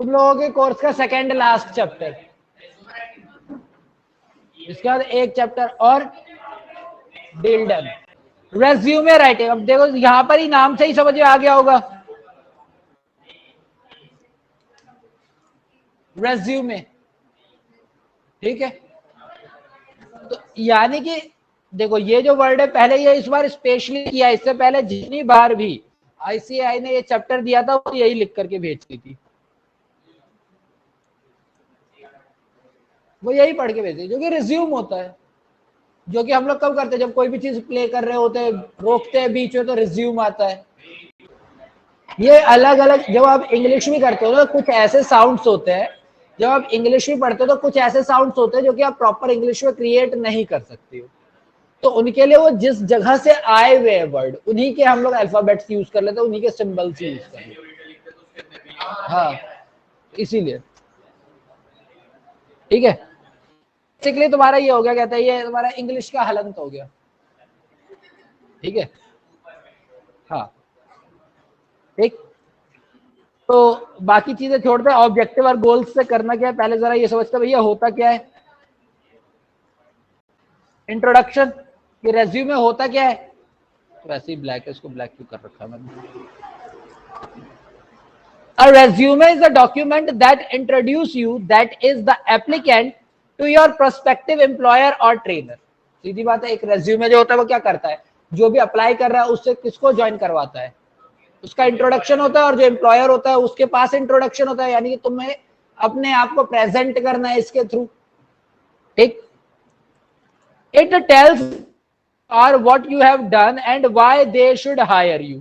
तुम लोगों के कोर्स का सेकेंड लास्ट चैप्टर, इसके बाद एक चैप्टर और डील डन। रेज्यूमे राइटिंग, अब देखो यहां पर ही नाम से ही समझ में आ गया होगा, रेज्यूमे, ठीक है। तो यानी कि देखो ये जो वर्ड है, पहले ये इस बार स्पेशली किया, इससे पहले जितनी बार भी आईसीआई ने ये चैप्टर दिया था वो यही लिख करके भेजती थी, वो यही पढ़ के भेजती, जो कि रिज्यूम होता है, जो कि हम लोग कब करते हैं, जब कोई भी चीज प्ले कर रहे होते हैं, रोकते हैं बीच में, तो रिज्यूम आता है। ये अलग अलग, जब आप इंग्लिश में करते हो ना, कुछ ऐसे साउंड्स होते हैं, जब आप इंग्लिश में पढ़ते हो तो कुछ ऐसे साउंड्स होते हैं जो कि आप प्रॉपर इंग्लिश में क्रिएट नहीं कर सकते हो, तो उनके लिए वो जिस जगह से आए हुए वर्ड, उन्हीं के हम लोग अल्फाबेट्स यूज कर लेते हैं, उन्हीं के सिंबल्स यूज कर लेते हैं। हाँ, इसीलिए, ठीक है। बेसिकली तुम्हारा ये हो गया, कहता है ये तुम्हारा इंग्लिश का हलंत हो गया, ठीक है। हाँ, ठीक। तो बाकी चीजें छोड़ते हैं, ऑब्जेक्टिव और गोल्स से करना क्या है, पहले जरा ये समझते भैया होता क्या है। इंट्रोडक्शन, ये रेज्यूमे होता क्या है, तो वैसे ही ब्लैक है, इसको ब्लैक क्यों कर रखा है मैंने। A resume is a document that introduce you, that is the applicant to your prospective employer or trainer। सीधी बात है, एक रेज्यूमे जो होता है वो क्या करता है, जो भी अप्लाई कर रहा है उससे किसको ज्वाइन करवाता है, उसका इंट्रोडक्शन होता है, और जो एम्प्लॉयर होता है उसके पास इंट्रोडक्शन होता है, यानी कि तुम्हें अपने आप को प्रेजेंट करना है इसके थ्रू, ठीक। It tells or what you have done and why they should hire you.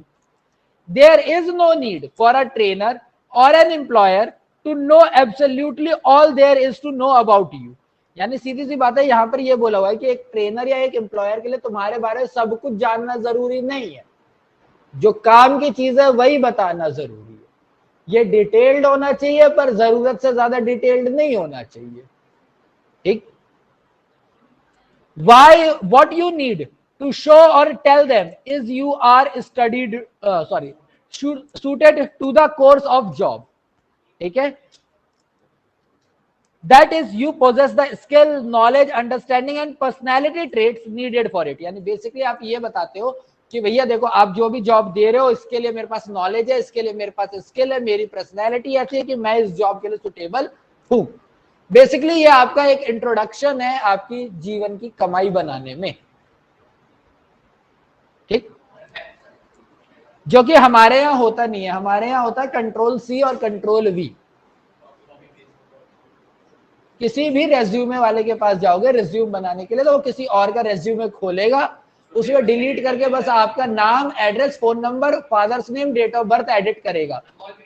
There is no need for a trainer or an employer to know absolutely all there is to know about you. यानी सीधी सी बात है, यहां पर यह बोला हुआ है कि एक ट्रेनर या एक एम्प्लॉयर के लिए तुम्हारे बारे में सब कुछ जानना जरूरी नहीं है, जो काम की चीज है वही बताना जरूरी है। ये डिटेल्ड होना चाहिए, पर जरूरत से ज्यादा डिटेल्ड नहीं होना चाहिए, ठीक। Why, what you need to show or tell them is you are studied, suited to the course of job, ठीक है। That is you possess the skill, knowledge, understanding and personality traits needed for it। यानी basically आप ये बताते हो कि भैया देखो, आप जो भी जॉब दे रहे हो इसके लिए मेरे पास नॉलेज है, इसके लिए मेरे पास स्किल है, मेरी पर्सनैलिटी ऐसी है कि मैं इस जॉब के लिए सुटेबल हूं। बेसिकली ये आपका एक इंट्रोडक्शन है आपकी जीवन की कमाई बनाने में, ठीक। जो कि हमारे यहां होता नहीं है, हमारे यहां होता है कंट्रोल सी और कंट्रोल वी। किसी भी रेज्यूमे वाले के पास जाओगे रिज्यूम बनाने के लिए, तो वो किसी और का रेज्यूमे खोलेगा, उसमें डिलीट करके बस आपका नाम, address, phone number, father's name, date of birth edit करेगा।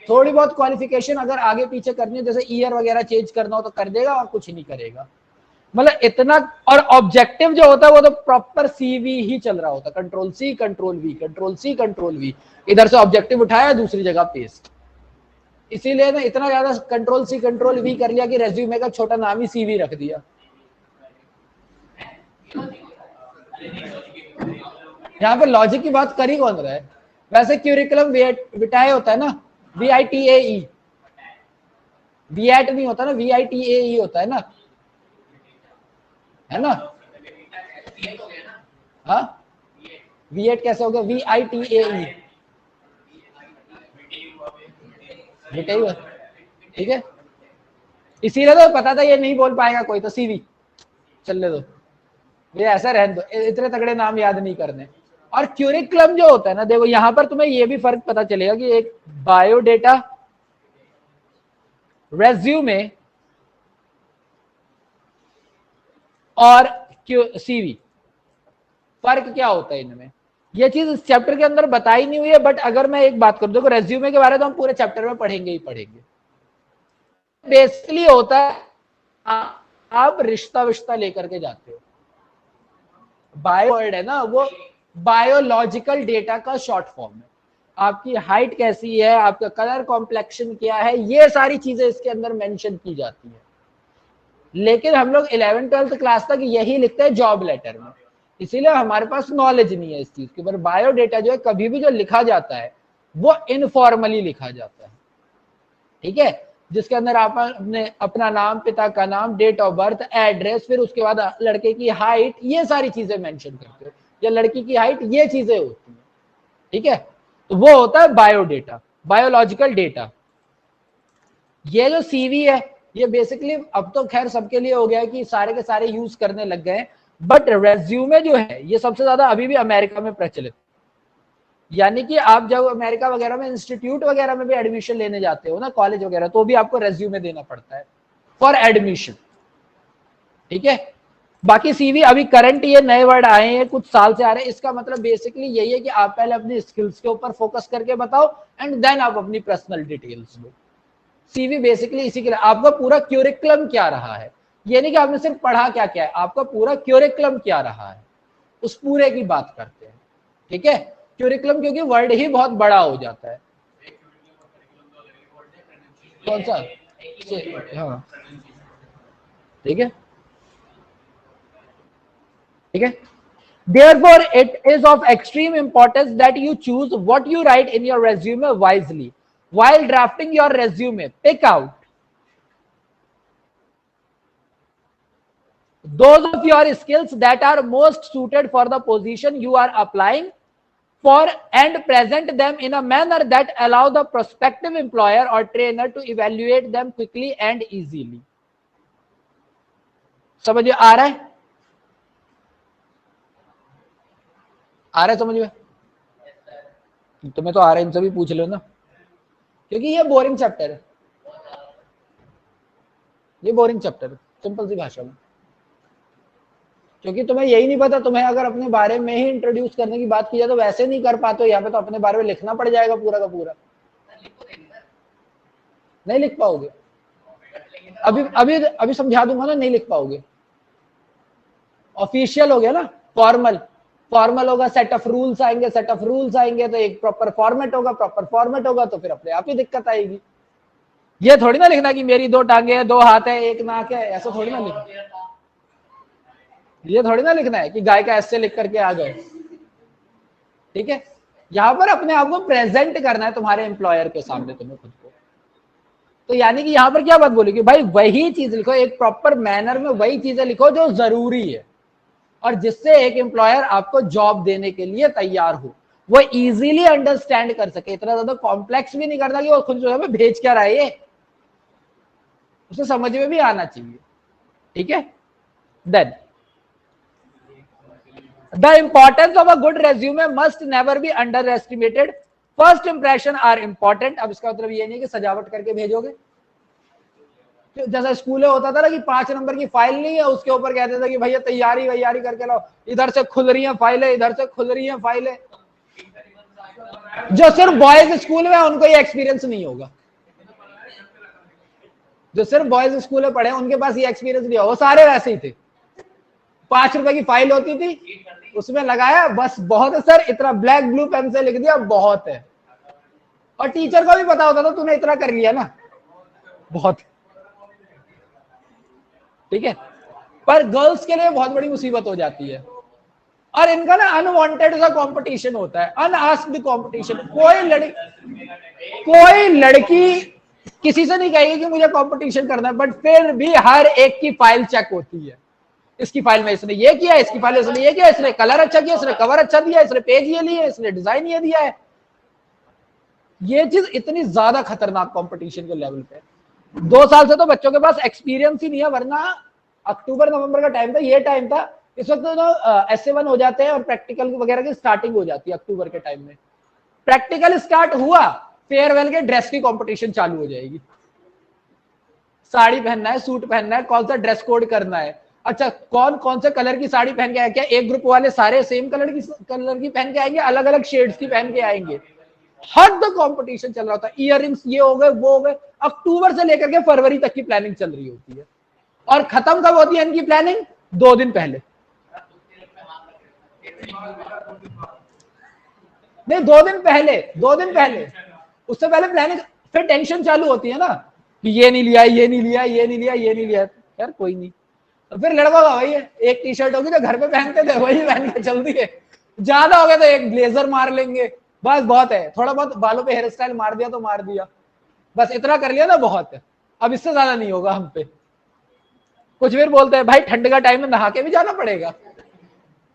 थोड़ी बहुत क्वालिफिकेशन अगर आगे पीछे करनी है, जैसे ईयर वगैरह चेंज करना हो तो कर देगा, और कुछ नहीं करेगा, मतलब इतना। और ऑब्जेक्टिव जो होता है वो तो प्रॉपर सीवी ही चल रहा होता है, control C control V, control C control V, इधर से ऑब्जेक्टिव उठाया दूसरी जगह पेस्ट। इसीलिए ना इतना ज्यादा कंट्रोल सी कंट्रोल वी कर लिया कि रेज्यूमे का छोटा नाम ही सीवी रख दिया। यहाँ पे लॉजिक की बात कर ही कौन रहा है, वैसे क्यूरिकुलम विटाए होता है ना, VITAE, VIT नहीं होता ना, VITAE होता है ना, है ना। हाँ, V8 कैसे हो गया, VITAE, ठीक है। इसीलिए तो पता था ये नहीं बोल पाएगा कोई, तो सीवी चलने दो, ये ऐसा रहने दो, इतने तगड़े नाम याद नहीं करने। और क्यूरिकुलम जो होता है ना, देखो यहां पर तुम्हें ये भी फर्क पता चलेगा कि एक बायोडेटा, रेज्यूमे और सीवी, फर्क क्या होता है इनमें। ये चीज इस चैप्टर के अंदर बताई नहीं हुई है, बट अगर मैं एक बात करूं, देखो रेज्यूमे के बारे में तो हम पूरे चैप्टर में पढ़ेंगे ही पढ़ेंगे। बेसिकली होता है आप रिश्ता विश्ता लेकर के जाते हो, बायो वर्ड है ना, वो बायोलॉजिकल डेटा का शॉर्ट फॉर्म है। आपकी हाइट कैसी है, आपका कलर कॉम्प्लेक्शन क्या है, ये सारी चीजें इसके अंदर मेंशन की जाती है। लेकिन हम लोग 11th-12th क्लास तक यही लिखते हैं जॉब लेटर में, इसीलिए हमारे पास नॉलेज नहीं है इस चीज की। पर बायोडेटा जो है, कभी भी जो लिखा जाता है वो इनफॉर्मली लिखा जाता है, ठीक है। जिसके अंदर आप अपने अपना नाम, पिता का नाम, डेट ऑफ बर्थ, एड्रेस, फिर उसके बाद लड़के की हाइट, ये सारी चीजें मेंशन करते हो, या लड़की की हाइट, ये चीजें होती है। ठीक है, तो वो होता है बायोडेटा, बायोलॉजिकल डेटा। ये जो सीवी है, ये बेसिकली अब तो खैर सबके लिए हो गया है कि सारे के सारे यूज करने लग गए हैं, बट रेज्यूमे जो है ये सबसे ज्यादा अभी भी अमेरिका में प्रचलित। यानी कि आप जब अमेरिका वगैरह में इंस्टीट्यूट वगैरह में भी एडमिशन लेने जाते हो ना, कॉलेज वगैरह, तो भी आपको रेज्यूमे देना पड़ता है फॉर एडमिशन। ठीक है, बाकी सीवी अभी करंट ये नए वर्ड आए हैं, कुछ साल से आ रहे हैं। इसका मतलब बेसिकली यही है कि आप पहले अपनी स्किल्स के ऊपर फोकस करके बताओ एंड देन आप अपनी पर्सनल डिटेल्स दो। सीवी बेसिकली इसी के लिए, आपका पूरा क्यूरिकुलम क्या रहा है, ये नहीं कि आपने सिर्फ पढ़ा क्या क्या है, आपका पूरा क्यूरिकुलम क्या रहा है, उस पूरे की बात करते हैं। ठीक है, क्यूरिकुलम क्योंकि वर्ड ही बहुत बड़ा हो जाता है। कौन सा? हाँ, ठीक है, ठीक है। Therefore, it is of extreme importance that you choose what you write in your resume wisely. While drafting your resume, pick out those of your skills that are most suited for the position you are applying for and present them in a manner that allow the prospective employer or trainer to evaluate them quickly and easily. समझ में आ रहा है? आ रहा है समझ में? तुम्हें तो आ रहा है, इनसे भी पूछ लो ना, क्योंकि ये बोरिंग चैप्टर है, ये बोरिंग चैप्टर है सिंपल सी भाषा में। क्योंकि तुम्हें यही नहीं पता, तुम्हें अगर अपने बारे में ही इंट्रोड्यूस करने की बात की जाए तो वैसे नहीं कर पाते हो, यहाँ पे तो अपने बारे में लिखना पड़ जाएगा पूरा का पूरा, नहीं लिख पाओगे। अभी अभी अभी समझा दूंगा ना, नहीं लिख पाओगे। ऑफिशियल हो गया ना, फॉर्मल, फॉर्मल होगा, सेट ऑफ रूल्स आएंगे, सेट ऑफ रूल्स आएंगे तो एक प्रॉपर फॉर्मेट होगा, प्रॉपर फॉर्मेट होगा तो फिर अपने आप ही दिक्कत आएगी। ये थोड़ी ना लिखना कि मेरी 2 टांगे हैं, 2 हाथ है, 1 नाक है, ऐसा थोड़ी ना लिखना। ये थोड़ी ना लिखना है कि गाय का ऐसे लिख करके आ गए। ठीक है, यहां पर अपने आप को प्रेजेंट करना है तुम्हारे एम्प्लॉयर के सामने, तुम्हें खुद को। तो यानी कि यहां पर क्या बात बोली कि भाई वही चीज लिखो, एक प्रॉपर मैनर में वही चीजें लिखो जो जरूरी है और जिससे एक एम्प्लॉयर आपको जॉब देने के लिए तैयार हो, वो इजीली अंडरस्टैंड कर सके। इतना ज्यादा कॉम्प्लेक्स भी नहीं करना कि वो खुद जो है भेज क्या रहा है, ये उसे समझ में भी आना चाहिए। ठीक है, then the importance of a good resume must never be underestimated. First impression are important. अब इसका मतलब ये नहीं कि सजावट करके भेजोगे, जैसा स्कूल में होता था ना कि 5 नंबर की फाइल नहीं है, उसके ऊपर कहते थे कि भैया तैयारी वैयारी करके लाओ, इधर से खुल रही है फाइलें, इधर से खुल रही है फाइलें। जो सिर्फ बॉयज स्कूल में उनको ये एक्सपीरियंस नहीं होगा, जो सिर्फ बॉयज स्कूल में पढ़े उनके पास ये एक्सपीरियंस नहीं होगा, वो सारे वैसे ही थे। 5 रुपए की फाइल होती थी, उसमें लगाया बस, बहुत है सर, इतना ब्लैक ब्लू पेन से लिख दिया, बहुत है। और टीचर को भी पता होता था तूने इतना कर लिया ना, बहुत। ठीक है, पर गर्ल्स के लिए बहुत बड़ी मुसीबत हो जाती है। और इनका ना अनवांटेड सा कंपटीशन होता है, अनआस्क्ड कंपटीशन। कोई लड़की किसी से नहीं कहेगी कि मुझे कंपटीशन करना है, बट फिर भी हर एक की फाइल चेक होती है। इसकी फाइल में इसने ये किया, इसकी फाइल में इसने ये किया, इसने कलर अच्छा किया, इसने कवर अच्छा दिया, इसने पेज ये लिए, इसने डिजाइन ये दिया है। ये चीज इतनी ज्यादा खतरनाक कंपटीशन के लेवल पे। 2 साल से तो बच्चों के पास एक्सपीरियंस ही नहीं है, वरना अक्टूबर नवंबर का टाइम था, ये टाइम था। इस वक्त तो SA1 हो जाते हैं और प्रैक्टिकल वगैरह की स्टार्टिंग हो जाती है अक्टूबर के टाइम में। प्रैक्टिकल स्टार्ट हुआ, फेयरवेल के ड्रेस की कंपटीशन चालू हो जाएगी। साड़ी पहनना है, सूट पहनना है, कौन सा ड्रेस कोड करना है, अच्छा कौन कौन से कलर की साड़ी पहन के आए, क्या एक ग्रुप वाले सारे सेम कलर की पहन के आएंगे, अलग अलग शेड्स की पहन के आएंगे। हद कंपटीशन चल रहा था। इयररिंग्स ये हो गए, वो हो गए। अक्टूबर से लेकर के फरवरी तक की प्लानिंग चल रही होती है, और खत्म कब होती है इनकी प्लानिंग? 2 दिन पहले। नहीं, 2 दिन पहले, 2 दिन पहले, उससे पहले प्लानिंग। फिर टेंशन चालू होती है ना कि ये नहीं लिया, ये नहीं लिया, ये नहीं लिया, ये नहीं लिया। यार कोई नहीं, तो फिर लड़कों का वही है, एक टी-शर्ट होगी तो घर पे पहनते थे, वही पहन के चलती है। ज्यादा हो गया तो एक ब्लेजर मार लेंगे, बस बहुत है। थोड़ा बहुत बालों पे हेयर स्टाइल मार दिया तो मार दिया, बस इतना कर लिया ना बहुत है। अब इससे ज्यादा नहीं होगा हम पे। कुछ फिर बोलते हैं भाई ठंड का टाइम है, नहा के भी जाना पड़ेगा,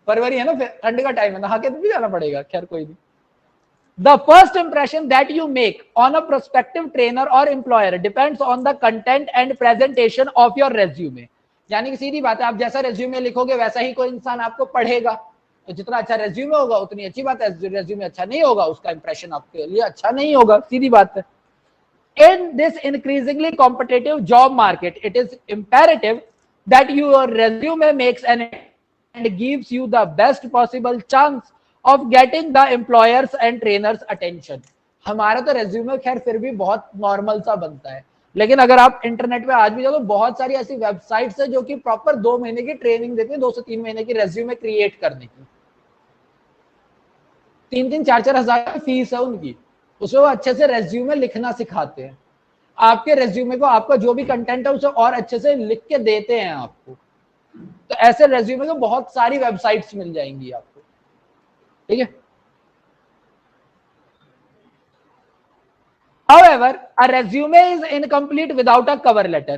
फरवरी है ना, फिर ठंड का टाइम है, नहा के भी जाना पड़ेगा। खैर कोई नहीं। The first impression that you make on a prospective trainer or employer depends on the content and presentation of your resume. यानी कि सीधी बात है, आप जैसा रेज्यूमे लिखोगे वैसा ही कोई इंसान आपको पढ़ेगा। तो जितना अच्छा रेज्यूमे होगा उतनी अच्छी बात है, रेज्यूमे अच्छा नहीं होगा उसका इंप्रेशन आपके लिए अच्छा नहीं होगा, सीधी बात है। In this increasingly competitive job market, it is imperative that your resume makes an and gives you the best possible chance of getting the employers and trainers attention. हमारा तो रेज्यूमे खैर फिर भी बहुत नॉर्मल सा बनता है, लेकिन अगर आप इंटरनेट पे आज भी जाओ तो बहुत सारी ऐसी वेबसाइट्स है जो कि प्रॉपर 2 महीने की ट्रेनिंग देती है, 2 से 3 महीने की रेज्यूमे क्रिएट करने की, 3-3, 4-4 हजार की फीस है उनकी। उसमें वो अच्छे से रेज्यूमे लिखना सिखाते हैं, आपके रेज्यूमे को, आपका जो भी कंटेंट है उसे और अच्छे से लिख के देते हैं आपको। तो ऐसे रेज्यूमे को बहुत सारी वेबसाइट्स मिल जाएंगी आपको, ठीक है। However, a resume is incomplete without a cover letter.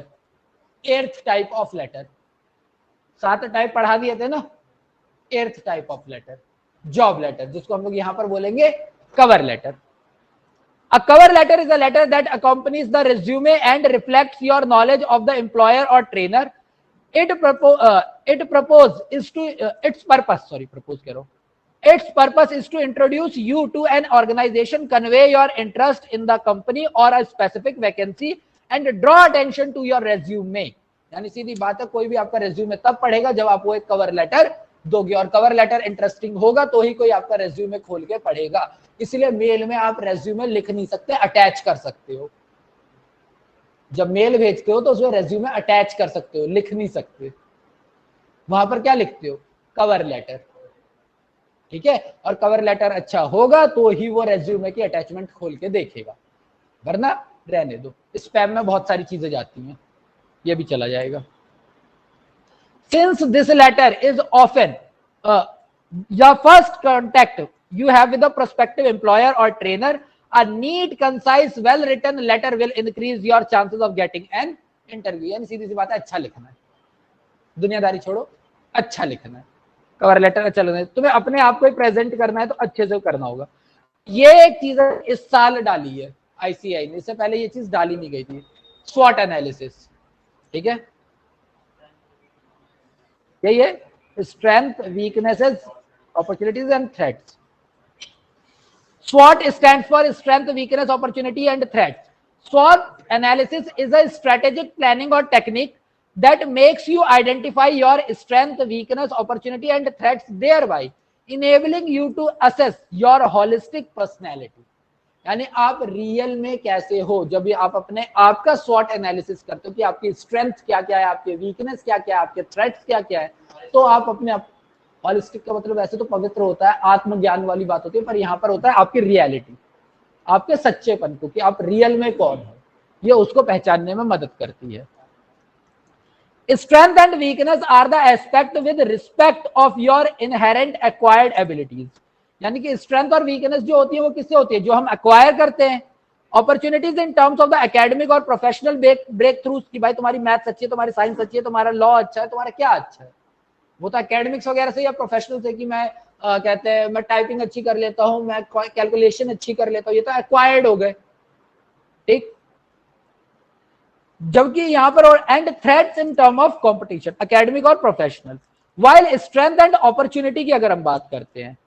8th type of letter, 7 type पढ़ा दिए थे ना। 8th type of letter, job letter, जिसको हम लोग यहां पर बोलेंगे cover letter. A cover letter is a letter that accompanies the resume and reflects your knowledge of the employer or trainer. Its purpose is to introduce you to an organization, convey your interest in the company or a specific vacancy, and draw attention to your resume. यानी सीधी बात है, कोई भी आपका resume तब पढ़ेगा जब आप वो एक कवर लेटर दोगे, और कवर लेटर इंटरेस्टिंग होगा तो ही कोई आपका रेज्यूमे खोल के पढ़ेगा। इसलिए मेल में आप रेज्यूमे लिख नहीं सकते, अटैच कर सकते हो। जब मेल भेजते हो तो उसमें रेज्यूमे अटैच कर सकते हो, लिख नहीं सकते। वहां पर क्या लिखते हो? कवर लेटर, ठीक है। और कवर लेटर अच्छा होगा तो ही वो रेज्यूमे की अटैचमेंट खोल के देखेगा, वरना रहने दो। स्पैम में बहुत सारी चीजें जाती हैं, ये भी चला जाएगा। Since this letter is often your first contact you have with a prospective employer or trainer, a neat, concise, well-written letter will increase your chances of getting an interview. यानी सीधी सी बात है, अच्छा लिखना है, दुनियादारी छोड़ो, अच्छा लिखना है। कवर लेटर अच्छा लिखना है, तुम्हें अपने आप को प्रेजेंट करना है तो अच्छे से करना होगा। ये एक चीज इस साल डाली है आईसीआई ने, इससे पहले ये चीज डाली नहीं गई थी, स्वॉट एनालिसिस, ठीक है। यही है, strength, weaknesses, opportunities and threats. SWOT stands for strength, weakness, opportunity and threats. SWOT analysis is a strategic planning or technique that makes you identify your strength, weakness, opportunity and threats, thereby enabling you to assess your holistic personality. यानी आप real में कैसे हो, जब भी आप अपने आप का स्वॉट एनालिसिस करते हो कि आपकी स्ट्रेंथ क्या क्या है, आपके वीकनेस क्या क्या है, आपके थ्रेट्स क्या क्या है, तो आप अपने आप, हॉलिस्टिक का मतलब वैसे तो पवित्र होता है, आत्मज्ञान वाली बात होती है, पर यहाँ पर होता है आपकी रियलिटी, आपके सच्चेपन को, कि आप रियल में कौन हो, ये उसको पहचानने में मदद करती है। Strength and weakness are the aspect with respect of your inherent acquired abilities. यानी कि स्ट्रेंथ और वीकनेस जो होती है वो किससे होती है? जो हम एक्वायर करते हैं। Opportunities in terms of the academic और प्रोफेशनल ब्रेक थ्रूज, की भाई तुम्हारी मैथ्स अच्छी है, तुम्हारी साइंस अच्छी है, तुम्हारा लॉ अच्छा है, तुम्हारा क्या अच्छा है, वो तो एकेडमिक्स वगैरह से या प्रोफेशनल से, कि मैं कहते हैं मैं टाइपिंग अच्छी कर लेता हूं, मैं कैलकुलेशन अच्छी कर लेता हूं, ये तो एक्वायर्ड हो गए, ठीक। जबकि यहां पर और and threats in term of competition, academic और professional. While strength and opportunity की अगर हम बात करते हैं,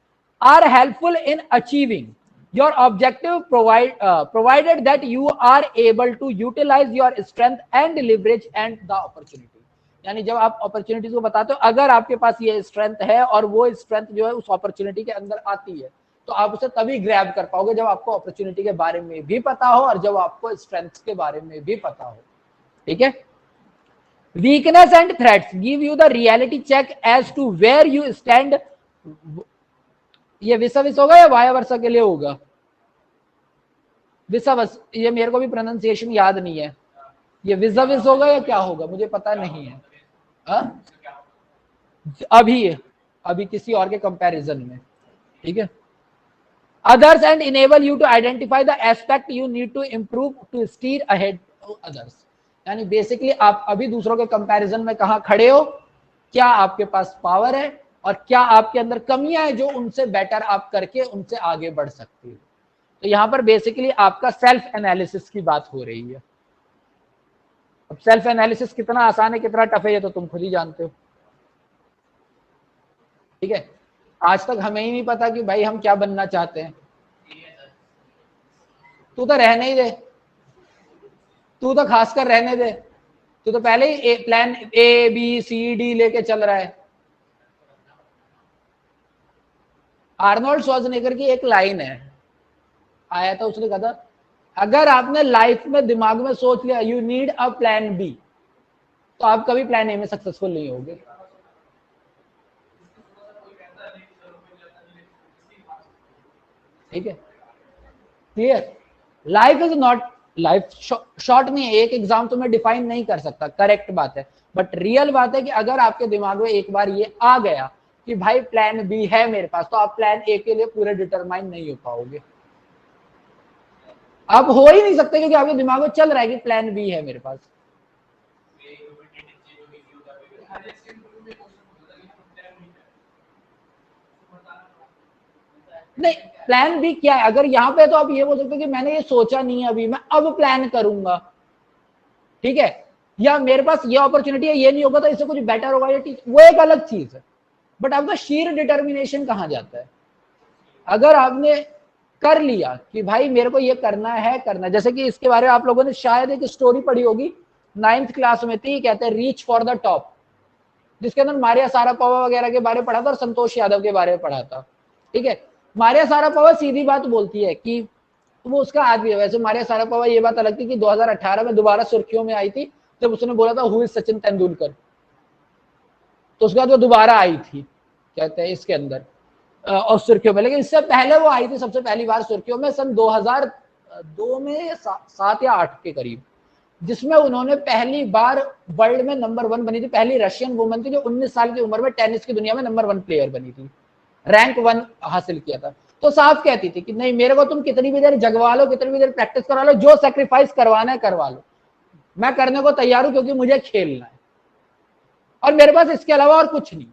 are helpful in achieving your objective provided that you are able to utilize your strength and leverage and the opportunity. यानी जब आप अपॉर्चुनिटीज को बताते हो, अगर आपके पास ये स्ट्रेंथ है और वो स्ट्रेंथ जो है उस अपॉर्चुनिटी के अंदर आती है, तो आप उसे तभी ग्रैब कर पाओगे जब आपको अपॉर्चुनिटी के बारे में भी पता हो और जब आपको स्ट्रेंथ के बारे में भी पता हो, ठीक है। Weakness and threats give you the reality check as to where you stand. ये विसविस होगा या वाया वर्षा के लिए होगा? विसवस, ये मेरे को भी प्रोनाउंसिएशन याद नहीं है, ये विसविस होगा या क्या होगा मुझे पता नहीं है। अभी किसी और के कंपैरिजन में, ठीक है। Others and enable you to identify the aspect you need to improve to steer ahead to others. यानी बेसिकली आप अभी दूसरों के कंपैरिजन में कहां खड़े हो, क्या आपके पास पावर है और क्या आपके अंदर कमियां हैं जो उनसे बेटर आप करके उनसे आगे बढ़ सकते हो। तो यहां पर बेसिकली आपका सेल्फ एनालिसिस की बात हो रही है। अब सेल्फ एनालिसिस कितना आसान है कितना टफ है ये तो तुम खुद ही जानते हो, ठीक है। आज तक हमें ही नहीं पता कि भाई हम क्या बनना चाहते हैं। तू तो रहने ही दे, तू तो खासकर रहने दे, तू तो पहले ही प्लान ABCD लेके चल रहा है। आर्नोल्ड श्वार्ज़नेगर की एक लाइन है, आया था, उसने कहा था अगर आपने लाइफ में दिमाग में सोच लिया you need a plan B, तो आप कभी प्लान ए में सक्सेसफुल नहीं होगे। ठीक है, clear. Life is not, life short नहीं है, एक एग्जाम तो मैं डिफाइन नहीं कर सकता, करेक्ट बात है, बट रियल बात है कि अगर आपके दिमाग में एक बार ये आ गया कि भाई प्लान बी है मेरे पास, तो आप प्लान ए के लिए पूरे डिटरमाइन नहीं हो पाओगे। आप हो ही नहीं सकते क्योंकि आपके दिमाग में चल रहा है कि प्लान बी है मेरे पास। नहीं, प्लान बी क्या है, अगर यहाँ पे तो आप ये बोल सकते हो कि मैंने ये सोचा नहीं है अभी, मैं अब प्लान करूंगा, ठीक है, या मेरे पास ये अपॉर्चुनिटी है, ये नहीं होगा तो इससे कुछ बेटर होगा, ये वो एक अलग चीज है। बट आपका शीर डिटर्मिनेशन कहां जाता है, अगर आपने कर लिया कि भाई मेरे को ये करना है करना, जैसे कि इसके बारे में आप लोगों ने शायद एक स्टोरी पढ़ी होगी, 9th क्लास में थी, कहते हैं रीच फॉर द टॉप, जिसके अंदर मारिया सारापोवा वगैरह के बारे में पढ़ा था और संतोष यादव के बारे में पढ़ा था। ठीक है, मारिया सारापोवा सीधी बात बोलती है कि वो उसका आदमी है। वैसे मारिया सारापोवा ये बात अलग थी कि 2018 में दोबारा सुर्खियों में आई थी जब उसने बोला था हु इज सचिन तेंदुलकर, तो उसके बाद वो दोबारा आई थी कहते हैं इसके अंदर और सुर्खियों में, लेकिन इससे पहले वो आई थी सबसे पहली बार सुर्खियों में सन 2002 में 7 या 8 के करीब, जिसमें उन्होंने पहली बार वर्ल्ड में नंबर 1 बनी थी, पहली रशियन वुमन थी जो 19 साल की उम्र में टेनिस की दुनिया में नंबर 1 प्लेयर बनी थी, रैंक 1 हासिल किया था। तो साफ कहती थी कि नहीं मेरे को तुम कितनी भी देर जगवा लो, कितनी भी देर प्रैक्टिस करवा लो, जो सेक्रीफाइस करवाना है करवा लो, मैं करने को तैयार हूं क्योंकि मुझे खेलना है और मेरे पास इसके अलावा और कुछ नहीं।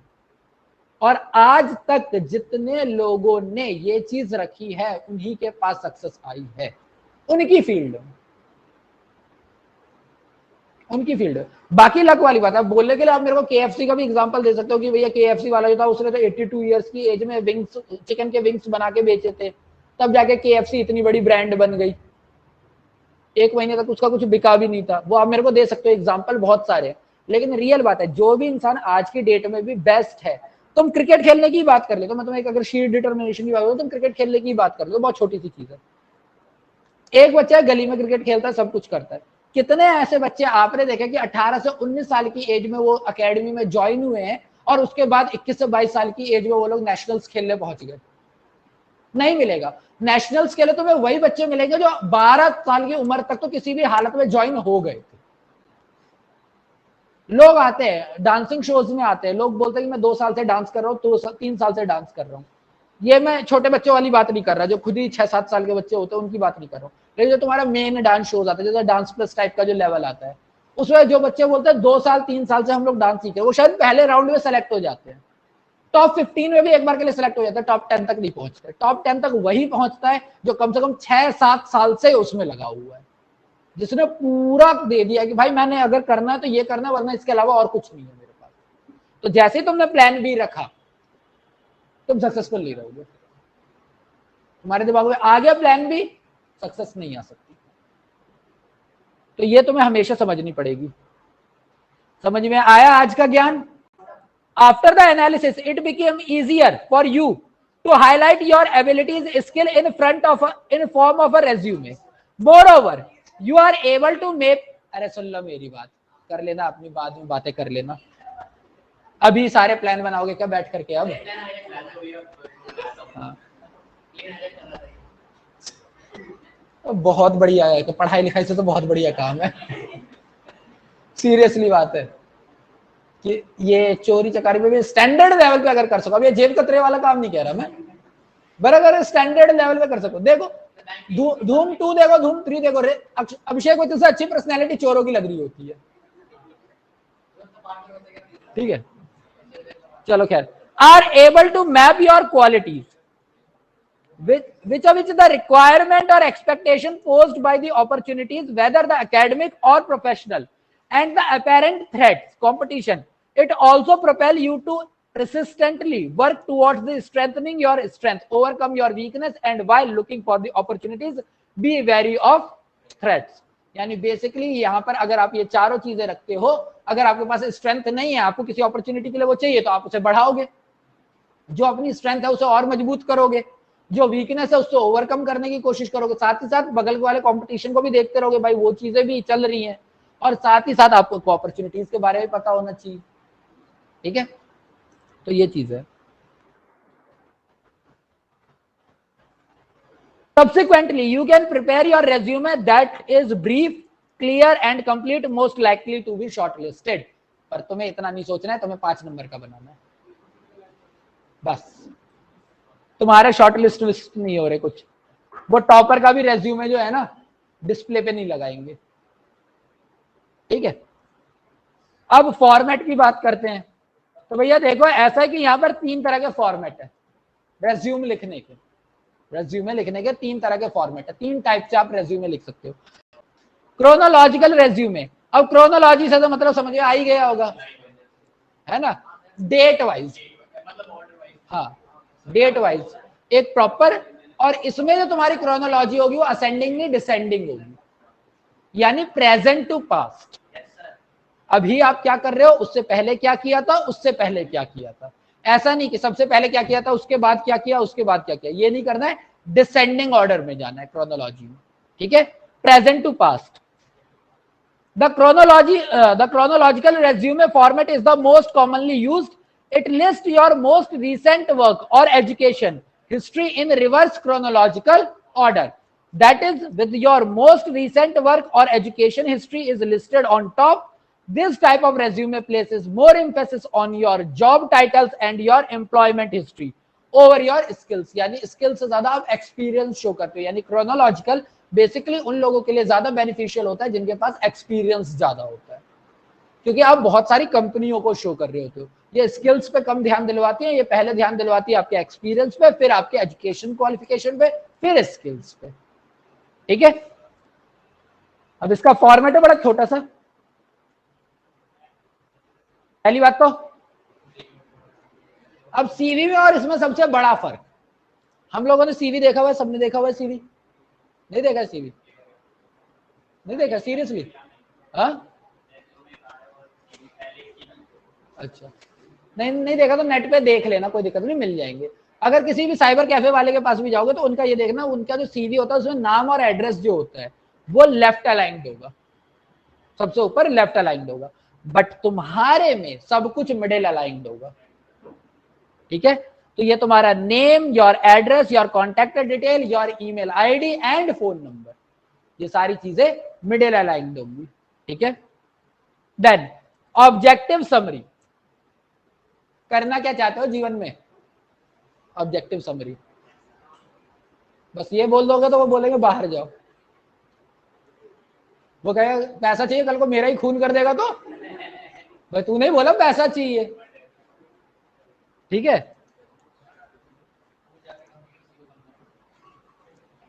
और आज तक जितने लोगों ने ये चीज रखी है उन्हीं के पास सक्सेस आई है, उनकी फील्ड में, उनकी फील्ड। बाकी लक वाली बात है, बोलने के लिए आप मेरे को KFC का भी एग्जांपल दे सकते हो कि भैया KFC वाला जो था उसने तो 82 इयर्स की एज में विंग्स, चिकन के विंग्स बना के बेचे थे, तब जाके KFC इतनी बड़ी ब्रांड बन गई, 1 महीने तक उसका कुछ बिका भी नहीं था। वो आप मेरे को दे सकते हो एग्जाम्पल बहुत सारे, लेकिन रियल बात है जो भी इंसान आज की डेट में भी बेस्ट है, तुम क्रिकेट खेलने की बात कर ले तो मैं तुम्हें अगर शीर डिटर्मिनेशन की बात करूं, तुम क्रिकेट खेलने की बात कर लो, बहुत छोटी सी चीज है। एक बच्चा गली में क्रिकेट खेलता है, सब कुछ करता है, कितने ऐसे बच्चे आपने देखे कि 18 से 19 साल की एज में वो एकेडमी में ज्वाइन हुए हैं और उसके बाद 21 से 22 साल की एज में वो लोग नेशनल्स खेलने पहुंच गए। नहीं मिलेगा, नेशनल्स के लिए तो वही बच्चे मिलेंगे जो 12 साल की उम्र तक तो किसी भी हालत में ज्वाइन हो गए थे। लोग आते हैं डांसिंग शोज में, आते हैं लोग बोलते हैं कि मैं 2 साल से डांस कर रहा हूँ, 3 साल से डांस कर रहा हूँ। ये मैं छोटे बच्चों वाली बात नहीं कर रहा, जो खुद ही 6-7 साल के बच्चे होते हैं उनकी बात नहीं कर रहा हूँ, लेकिन जो तुम्हारा मेन डांस शोज आता है, जैसे डांस प्लस टाइप का जो लेवल आता है, उसमें जो बच्चे बोलते हैं 2 साल 3 साल से हम लोग डांस सीखे, वो शायद पहले राउंड में सेलेक्ट हो जाते हैं, टॉप 15 में भी एक बार के लिए सिलेक्ट हो जाता है, टॉप 10 तक नहीं पहुंचते। टॉप 10 तक वही पहुंचता है जो कम से कम 6-7 साल से उसमें लगा हुआ है, जिसने पूरा दे दिया कि भाई मैंने अगर करना है तो ये करना है, वरना इसके अलावा और कुछ नहीं है मेरे पास। तो जैसे ही तुमने प्लान बी रखा तुम सक्सेसफुल नहीं रहोगे, तुम्हारे दिमाग में आ गया प्लान बी, सक्सेस नहीं आ सकती। तो ये तुम्हें हमेशा समझनी पड़ेगी। समझ में आया आज का ज्ञान? After the analysis, it became easier for you to highlight your abilities, skill in form of a resume. Moreover, you are able to make, अरे सुन लो मेरी बात, कर लेना अपनी बाद में बातें कर लेना, अभी सारे प्लान बनाओगे क्या बैठ करके? अब हाँ। बहुत बढ़िया है, तो पढ़ाई लिखाई से तो बहुत बढ़िया काम है, सीरियसली बात है कि ये चोरी चकारी में भी स्टैंडर्ड लेवल पे अगर कर सको, अब ये जेब कतरे वाला काम नहीं कह रहा मैं, बराबर स्टैंडर्ड लेवल पे कर सको। देखो धूम 2 देखो, धूम 3 देखो, अभिषेक बच्चन से अच्छी पर्सनैलिटी चोरों की लग रही होती है, ठीक है। चलो खैर, are able to map your qualities which the requirement or expectation posed by the opportunities, whether the academic or professional, and the apparent threats competition. It also propel you to persistently work towards the strengthening your strength, overcome your weakness, and while looking for the opportunities be wary of threats. यानी basically यहाँ पर अगर आप ये चारों चीजें रखते हो, अगर आपके पास स्ट्रेंथ नहीं है, आपको किसी अपॉर्चुनिटी के लिए वो चाहिए, तो आप उसे बढ़ाओगे, जो अपनी स्ट्रेंथ है उसे और मजबूत करोगे, जो वीकनेस है उसको ओवरकम करने की कोशिश करोगे, साथ ही साथ बगल वाले कंपटीशन को भी देखते रहोगे, भाई वो चीजें भी चल रही हैं, और साथ ही साथ आपको अपॉर्चुनिटीज के बारे में पता होना चाहिए, ठीक है। तो ये चीज है। Subsequently, you can prepare your resume that is brief, clear and complete, most likely to be shortlisted. पर तुम्हें इतना नहीं सोचना है, तुम्हें 5 नंबर का बनाना है बस, तुम्हारे शॉर्टलिस्ट लिस्ट नहीं हो रहे कुछ। वो टॉपर का भी रेज्यूमे जो है ना डिस्प्ले पे नहीं लगाएंगे, ठीक है। अब फॉर्मेट की बात करते हैं। तो भैया देखो, ऐसा है कि यहाँ पर 3 तरह के फॉर्मेट है रेज्यूमे लिखने के। रेज्यूमे लिखने के 3 तरह के फॉर्मेट है, 3 टाइप से आप रेज्यूमे लिख सकते हो। क्रोनोलॉजिकल रेज्यूमे, अब क्रोनोलॉजी से तो मतलब समझ में आ ही गया होगा, है ना, डेट वाइज, हाँ डेट वाइज एक प्रॉपर, और इसमें जो तुम्हारी क्रोनोलॉजी होगी वो असेंडिंग नहीं डिसेंडिंग होगी, यानी प्रेजेंट टू पास्ट। अभी आप क्या कर रहे हो, उससे पहले क्या किया था, उससे पहले क्या किया था। ऐसा नहीं कि सबसे पहले क्या किया था, उसके बाद क्या किया, उसके बाद क्या किया, ये नहीं करना है, डिसेंडिंग ऑर्डर में जाना है क्रोनोलॉजी में, ठीक है। Present to past, the chronological resume format is the most commonly used. It lists your most recent work or education history in reverse chronological order, that is, with your most recent work or education history is listed on top. This type of resume places more emphasis on your job titles and your employment history over your skills. यानी skills से ज्यादा आप experience show करते हो, यानी chronological basically उन लोगों के लिए ज्यादा बेनिफिशियल होता है जिनके पास एक्सपीरियंस ज्यादा होता है, क्योंकि आप बहुत सारी कंपनियों को शो कर रहे होते हो। ये स्किल्स पे कम ध्यान दिलवाती है, ये पहले ध्यान दिलवाती है आपके एक्सपीरियंस पे, फिर आपके एजुकेशन क्वालिफिकेशन पे, फिर स्किल्स पे, ठीक है। अब इसका फॉर्मेट है बड़ा छोटा सा, पहली बात तो। अब सीवी में और इसमें सबसे बड़ा फर्क, हम लोगों ने सीवी देखा हुआ है, सबने देखा हुआ है सीवी, नहीं देखा सीवी, नहीं देखा सीरियसली, हाँ अच्छा, नहीं देखा तो नेट पे देख लेना, कोई दिक्कत नहीं, मिल जाएंगे। अगर किसी भी साइबर कैफे वाले के पास भी जाओगे तो उनका ये देखना, उनका जो सीवी होता है उसमें नाम और एड्रेस जो होता है वो लेफ्ट अलाइंड होगा, सबसे ऊपर लेफ्ट अलाइंड होगा, बट तुम्हारे में सब कुछ मिडिल अलाइंड होगा, ठीक है। तो ये तुम्हारा name, your address, your contact detail, your email ID and phone number, ये सारी चीजें मिडिल अलाइंड होंगी, ठीक है। देन ऑब्जेक्टिव समरी, करना क्या चाहते हो जीवन में, ऑब्जेक्टिव समरी, बस ये बोल दोगे तो वो बोलेंगे बाहर जाओ, वो कहेगा पैसा चाहिए, कल को मेरा ही खून कर देगा, तो भाई तू नहीं बोला पैसा चाहिए, ठीक है।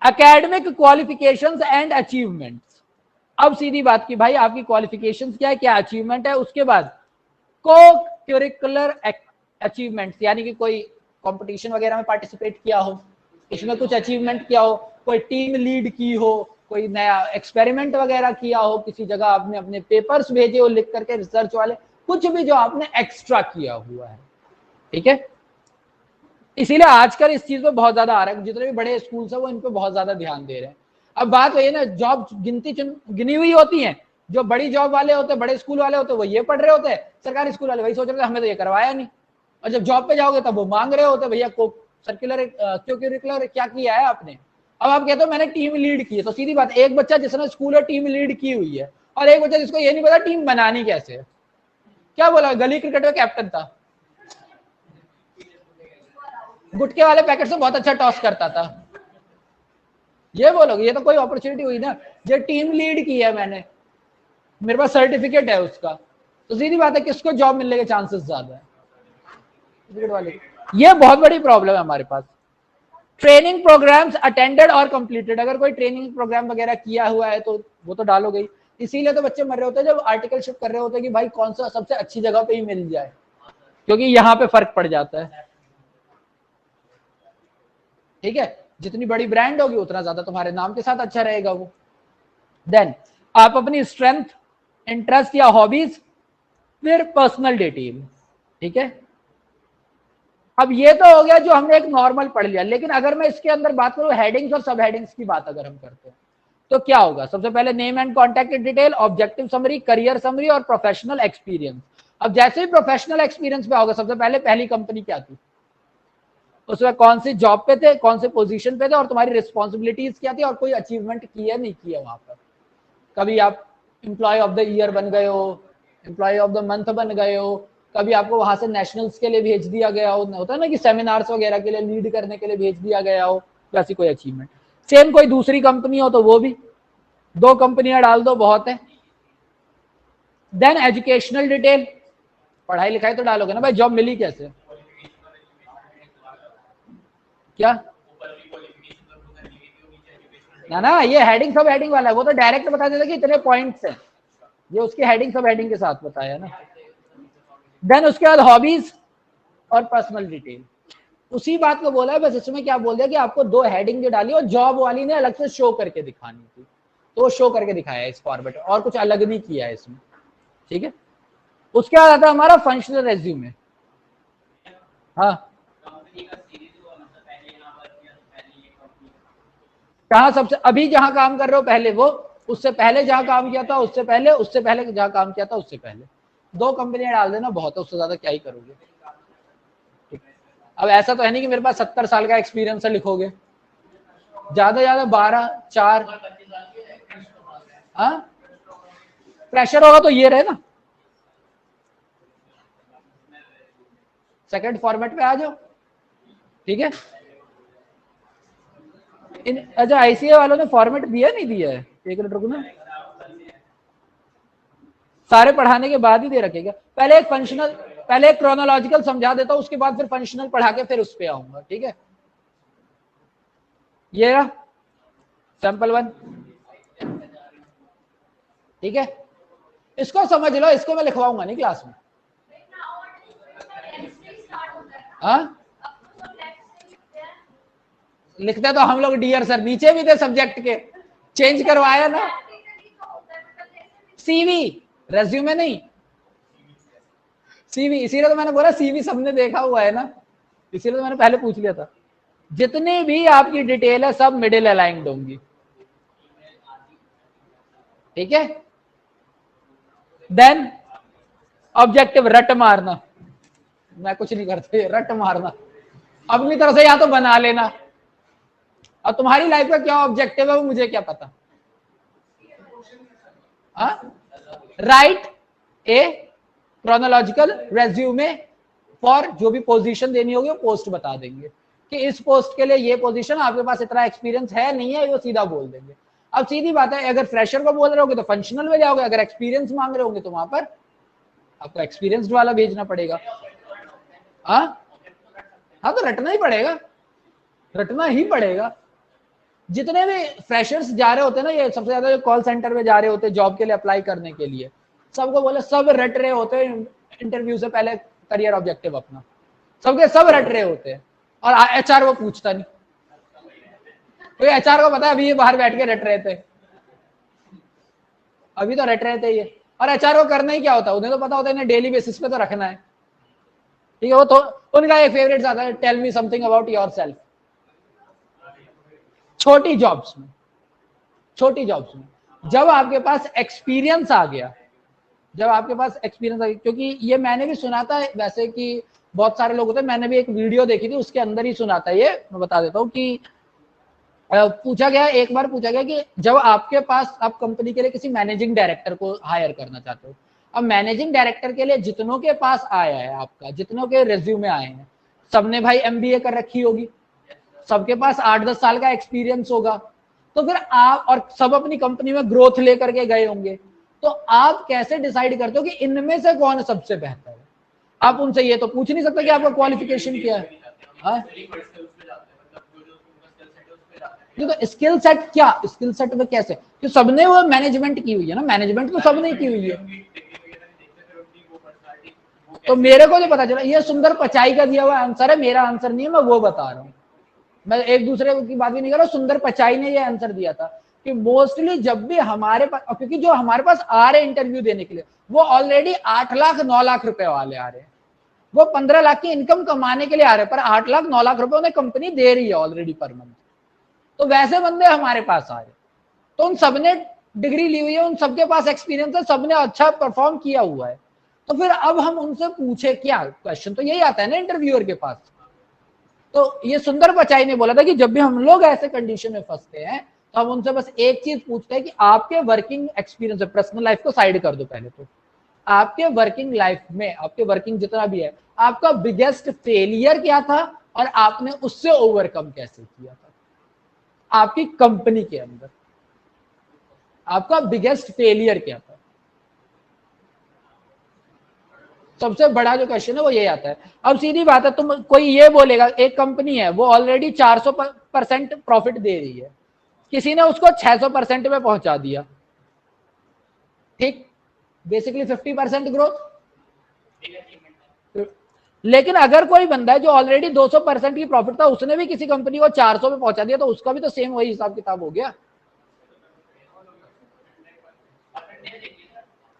एकेडमिक क्वालिफिकेशंस एंड अचीवमेंट्स, अब सीधी बात की भाई आपकी क्वालिफिकेशंस क्या है, क्या अचीवमेंट है, उसके बाद को करिकुलर अचीवमेंट्स, यानी कि कोई कंपटीशन वगैरह में पार्टिसिपेट किया हो, इसमें कुछ अचीवमेंट किया हो, कोई टीम लीड की हो, कोई नया एक्सपेरिमेंट वगैरह किया हो, किसी जगह आपने अपने पेपर्स भेजे हो लिख करके, रिसर्च वाले, कुछ भी जो आपने एक्स्ट्रा किया हुआ है, ठीक है। इसीलिए आजकल इस चीज पे बहुत ज्यादा आ रहा है, जितने भी बड़े स्कूल्स है वो इन पे बहुत ज्यादा ध्यान दे रहे हैं। अब बात वही है ना, जॉब गिनी हुई होती है, जो बड़ी जॉब वाले होते हैं, बड़े स्कूल वाले होते हैं, वो ये पढ़ रहे होते हैं, सरकारी स्कूल वाले वही सोच रहे थे हमें तो ये करवाया नहीं, और जब जॉब पे जाओगे तब वो मांग रहे होते भैया को सर्कुलर करिकुलर क्या किया है आपने। अब आप कहते हो मैंने टीम लीड की है, तो सीधी बात, एक बच्चा जिसने स्कूल में टीम लीड की हुई है और एक बच्चा जिसको ये नहीं पता टीम बनानी कैसे है, क्या बोला, गली क्रिकेट में कैप्टन था, गुटके वाले पैकेट से बहुत अच्छा टॉस करता था, ये बोलोगे ये तो कोई अपॉर्चुनिटी हुई ना, ये टीम लीड की है मैंने, मेरे पास सर्टिफिकेट है उसका, तो सीधी बात है किसको जॉब मिलने के चांसेस ज्यादा है वाले। ये बहुत बड़ी प्रॉब्लम है हमारे पास। ट्रेनिंग प्रोग्राम्स अटेंडेड और कंप्लीटेड, अगर कोई ट्रेनिंग प्रोग्राम वगैरह किया हुआ है तो वो तो डालोगे ही, इसीलिए तो बच्चे मर रहे होते हैं जब आर्टिकल शिफ्ट कर रहे होते हैं कि भाई कौन सा सबसे अच्छी जगह पे ही मिल जाए, क्योंकि यहाँ पे फर्क पड़ जाता है। ठीक है, जितनी बड़ी ब्रांड होगी उतना ज्यादा तुम्हारे नाम के साथ अच्छा रहेगा वो। देन आप अपनी स्ट्रेंथ, इंटरेस्ट या हॉबीज, फिर पर्सनल डिटेल। ठीक है, अब ये तो हो गया जो हमने एक नॉर्मल पढ़ लिया, लेकिन अगर मैं इसके अंदर बात करूं हेडिंग्स और सब हेडिंग्स की बात अगर हम करते हैं तो क्या होगा? सबसे पहले name and contact detail, objective summary, career summary और प्रोफेशनल एक्सपीरियंस। अब जैसे ही प्रोफेशनल एक्सपीरियंस पे होगा, सबसे पहले पहली कंपनी क्या थी, उसमें कौन सी जॉब पे थे, कौन से पोजीशन पे थे और तुम्हारी रिस्पॉन्सिबिलिटीज क्या थी और कोई अचीवमेंट किया नहीं किया वहां पर। कभी आप एम्प्लॉय ऑफ द ईयर बन गए हो, एम्प्लॉय ऑफ द मंथ बन गए हो, कभी आपको वहां से नेशनल्स के लिए भेज दिया गया हो, होता है ना कि सेमिनार्स वगैरह के लिए लीड करने के लिए भेज दिया गया हो, वैसी कोई अचीवमेंट। सेम कोई दूसरी कंपनी हो तो वो भी, 2 कंपनियां डाल दो बहुत है। देन एजुकेशनल डिटेल, पढ़ाई लिखाई तो डालोगे ना भाई, जॉब मिली कैसे, क्या ना ये हेडिंग सब हेडिंग वाला है, वो तो डायरेक्ट बता देता कि इतने पॉइंट्स हैं, ये उसके हेडिंग सब हेडिंग के साथ बताया ना। देन उसके बाद हॉबीज और पर्सनल डिटेल, उसी बात को बोला है, बस इसमें क्या बोल दिया कि आपको 2 हेडिंग जो डाली और जॉब वाली ने अलग से शो करके दिखानी थी, तो वो शो करके दिखाया है इस फॉर्मेट में, और कुछ अलग नहीं किया है इसमें। ठीक है, उसके बाद आता है हमारा फंक्शनल रेज्यूमे। हाँ, कहाँ सबसे अभी जहां काम कर रहे हो पहले वो, उससे पहले जहां काम किया था उससे पहले, उससे पहले जहां काम किया था उससे पहले, 2 कंपनियां डाल देना बहुत है, उससे ज्यादा क्या ही करोगे। अब ऐसा तो है नहीं कि मेरे पास 70 साल का एक्सपीरियंस है लिखोगे, ज्यादा 12 4। हाँ, प्रेशर होगा तो ये रहे ना, सेकंड फॉर्मेट पे आ जाओ। ठीक है, अच्छा आईसीए वालों ने फॉर्मेट दिया नहीं दिया है, एक मिनट रुको ना, सारे पढ़ाने के बाद ही दे रखेगा, पहले एक फंक्शनल, पहले एक क्रोनोलॉजिकल समझा देता हूं, उसके बाद फिर फंक्शनल पढ़ा के फिर उस पे आऊंगा। ठीक है, ये रहा सैंपल 1। ठीक है, इसको समझ लो, इसको मैं लिखवाऊंगा नहीं क्लास में। हाँ, लिखते तो हम लोग डियर सर नीचे भी थे सब्जेक्ट के, चेंज करवाया ना, सीवी रेज्यूमे नहीं, सीवी, इसीलिए तो मैंने बोला सीवी सबने देखा हुआ है ना, इसीलिए तो मैंने पहले पूछ लिया था। जितनी भी आपकी डिटेल है सब मिडिल अलाइंड होंगी। ठीक है, देन ऑब्जेक्टिव रट मारना, मैं कुछ नहीं करते, रट मारना अपनी तरफ से, या तो बना लेना। अब तुम्हारी लाइफ का क्या ऑब्जेक्टिव है वो मुझे क्या पता। Right A chronological resume for, जो भी पोजीशन देनी होगी वो पोस्ट बता देंगे कि इस पोस्ट के लिए ये पोजीशन, आपके पास इतना एक्सपीरियंस है नहीं है, वो सीधा बोल देंगे। अब सीधी बात है, अगर फ्रेशर को बोल रहे होगे तो फंक्शनल में जाओगे, अगर एक्सपीरियंस मांग रहे होंगे तो वहां पर आपको एक्सपीरियंस्ड वाला भेजना पड़ेगा। हाँ तो रटना ही पड़ेगा, रटना ही पड़ेगा। जितने भी फ्रेशर्स जा रहे होते हैं ना, ये सबसे ज्यादा जो कॉल सेंटर में जा रहे होते हैं जॉब के लिए अप्लाई करने के लिए, सबको बोले, सब रट रहे होते हैं इंटरव्यू से पहले करियर ऑब्जेक्टिव अपना, सबके सब रट रहे होते हैं, और एचआर वो पूछता नहीं, तो एचआर को पता है अभी ये बाहर बैठ के रट रहे थे, अभी तो रट रहे थे ये, और एचआर को करना ही क्या होता है, उन्हें तो पता होता है इन्हें डेली बेसिस पे तो रखना है। ठीक है, वो तो उनका एक फेवरेट आता है, tell me something about yourself. छोटी जॉब्स में, छोटी जॉब्स में जब आपके पास एक्सपीरियंस आ गया, जब आपके पास एक्सपीरियंस आ गया, क्योंकि ये मैंने भी सुना था वैसे कि बहुत सारे लोग होते हैं, मैंने भी एक वीडियो देखी थी उसके अंदर ही सुना था ये, मैं बता देता हूँ कि पूछा गया, एक बार पूछा गया कि जब आपके पास, आप कंपनी के लिए किसी मैनेजिंग डायरेक्टर को हायर करना चाहते हो, अब मैनेजिंग डायरेक्टर के लिए जितनों के पास आया है आपका, जितनों के रिज्यूमे आए हैं, सबने भाई एमबीए कर रखी होगी, सबके पास 8-10 साल का एक्सपीरियंस होगा, तो फिर आप और सब अपनी कंपनी में ग्रोथ लेकर के गए होंगे, तो आप कैसे डिसाइड करते हो कि इनमें से कौन सबसे बेहतर है? आप उनसे ये तो पूछ नहीं सकते कि आपका क्वालिफिकेशन क्या है। तो स्किल सेट क्या, स्किल सेट में कैसे, तो सबने वो मैनेजमेंट की हुई है ना, मैनेजमेंट तो सबने की हुई है। तो मेरे को जो पता चला ये सुंदर पिचाई का दिया हुआ आंसर है, मेरा आंसर नहीं है, मैं वो बता रहा हूँ, मैं एक दूसरे की बात भी नहीं कर रहा। सुंदर पिचाई ने ये आंसर दिया था कि मोस्टली जब भी हमारे पास, क्योंकि जो हमारे पास आ रहे इंटरव्यू देने के लिए वो ऑलरेडी 8 लाख 9 लाख रुपए वाले आ रहे हैं, वो 15 लाख की इनकम कमाने के लिए आ रहे हैं, पर 8 लाख 9 लाख रुपए उन्हें कंपनी दे रही है ऑलरेडी पर मंथ। तो वैसे बंदे हमारे पास आ रहे, तो उन सबने डिग्री ली हुई है, उन सबके पास एक्सपीरियंस है, सबने अच्छा परफॉर्म किया हुआ है, तो फिर अब हम उनसे पूछे क्या, क्वेश्चन तो यही आता है ना इंटरव्यूअर के पास। तो ये सुंदर पिचाई ने बोला था कि जब भी हम लोग ऐसे कंडीशन में फंसते हैं तो हम उनसे बस एक चीज पूछते हैं कि आपके वर्किंग एक्सपीरियंस, पर्सनल लाइफ को साइड कर दो पहले, तो आपके वर्किंग लाइफ में, आपके वर्किंग जितना भी है, आपका बिगेस्ट फेलियर क्या था और आपने उससे ओवरकम कैसे किया था। आपकी कंपनी के अंदर आपका बिगेस्ट फेलियर क्या था, सबसे बड़ा जो क्वेश्चन है वो ये आता है। अब सीधी बात है, तुम कोई ये बोलेगा, एक कंपनी है वो ऑलरेडी 400% प्रॉफिट दे रही है, किसी ने उसको 600% में पहुंचा दिया, ठीक, बेसिकली 50% ग्रोथ। लेकिन अगर कोई बंदा है जो ऑलरेडी 200% की प्रॉफिट था, उसने भी किसी कंपनी को 400 में पहुंचा दिया, तो उसका भी तो सेम वही हिसाब किताब हो गया।